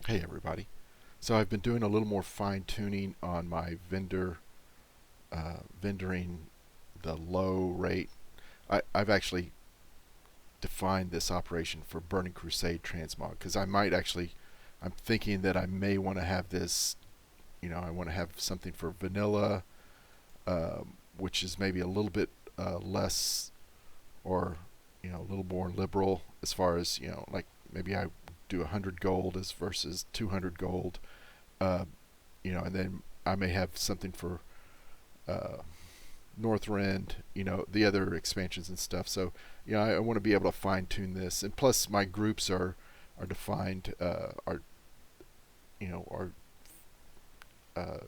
Hey everybody. So I've been doing a little more fine tuning on my vendoring the low rate. I've actually defined this operation for Burning Crusade transmog because I'm thinking that I may want to have this, I want to have something for vanilla, which is maybe a little bit less or, a little more liberal as far as, like maybe I do 100 gold as versus 200 gold. Uh, and then I may have something for uh, Northrend, the other expansions and stuff. So, I want to be able to fine tune this, and plus my groups are defined, are uh,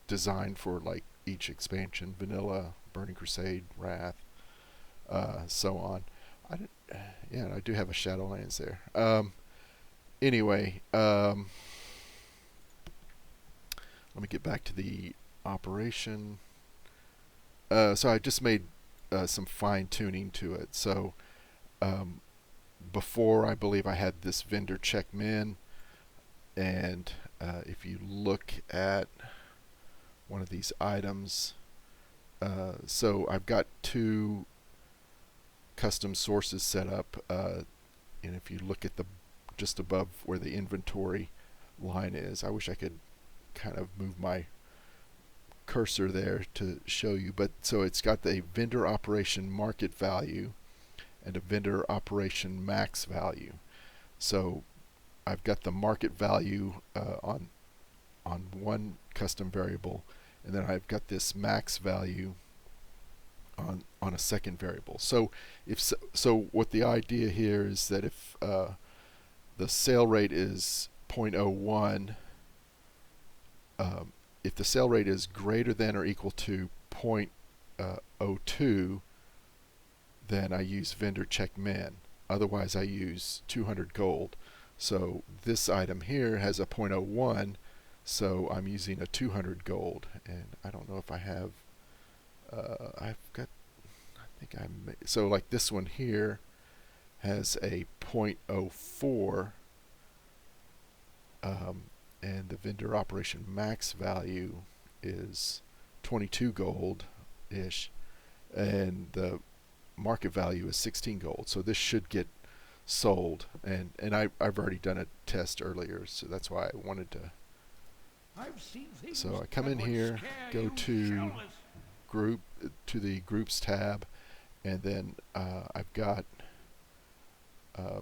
designed for like each expansion: Vanilla, Burning Crusade, Wrath, so on. I did, yeah, I do have a Shadowlands there. Anyway, let me get back to the operation. So I just made some fine tuning to it. So um, before, I believe I had this vendorcheckmin, and if you look at one of these items, so I've got two custom sources set up, and if you look at the just above where the inventory line is, I wish I could kind of move my cursor there to show you, but so it's got the vendor operation market value and a vendor operation max value. So I've got the market value on one custom variable, and then I've got this max value on a second variable. So what the idea here is that if the sale rate is 0.01, if the sale rate is greater than or equal to 0.02, then I use vendorcheckmin. Otherwise, I use 200 gold. So this item here has a 0.01, so I'm using a 200 gold. And I don't know if I have. I've got. I think I. So like this one here has a 0.04. And the vendor operation max value is 22 gold ish, and the market value is 16 gold. So this should get sold, and I've already done a test earlier, so that's why I wanted to. So I come in here, go to group to the groups tab, and then I've got uh,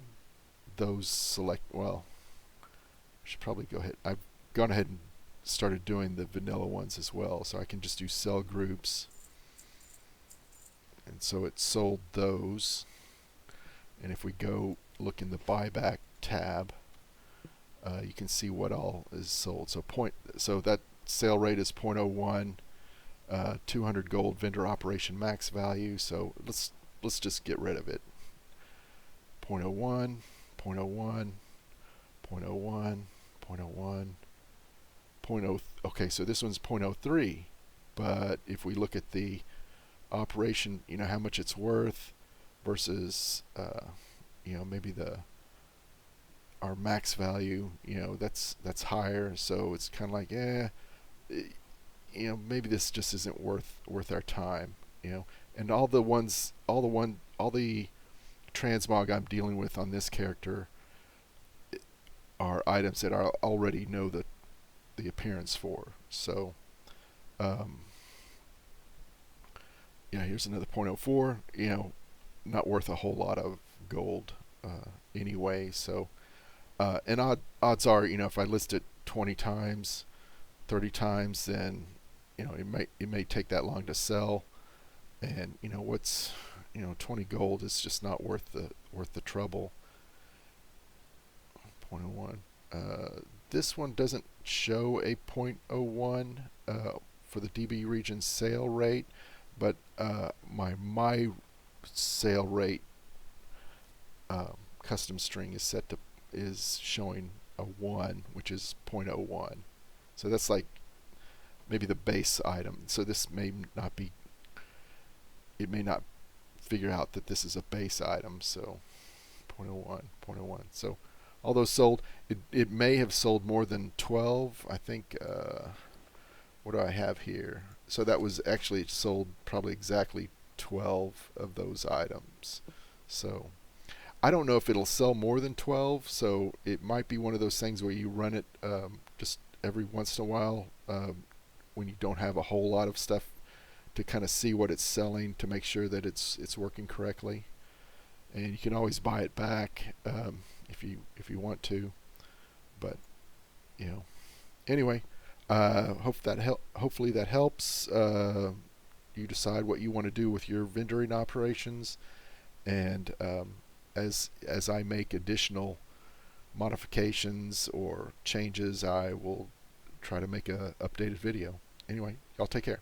those select. Well, I should probably go ahead. I've gone ahead and started doing the vanilla ones as well, so I can just do cell groups, and so it sold those. And if we go look in the buyback tab, you can see what all is sold. So that sale rate is 0.01, 200 gold vendor operation max value. So let's just get rid of it. 0.01, 0.01, 0.01, 0.01, 0.0. Okay, so this one's 0.03, but if we look at the operation, how much it's worth versus maybe our max value, that's higher, so it's kind of like maybe this just isn't worth our time, and all the transmog I'm dealing with on this character are items that I already know the appearance for. So here's another 0.04, not worth a whole lot of gold anyway. So and odds are, if I list it 20 times, 30 times, then it may take that long to sell, and 20 gold is just not worth the trouble. 0.01. This one doesn't show a 0.01 for the DB region sale rate, but my sale rate custom string is showing a 1, which is 0.01. So that's like maybe the base item. So this may not be. It may not figure out that this is a base item. So 0.01, 0.01. So all those sold. It may have sold more than 12. I think, what do I have here? So that was actually sold probably exactly 12 of those items. So I don't know if it'll sell more than 12, so it might be one of those things where you run it just every once in a while when you don't have a whole lot of stuff to kind of see what it's selling to make sure that it's working correctly. And you can always buy it back if you want to. But anyway, hopefully that helps. You decide what you want to do with your vendoring operations, and as I make additional modifications or changes, I will try to make a updated video. Anyway, y'all take care.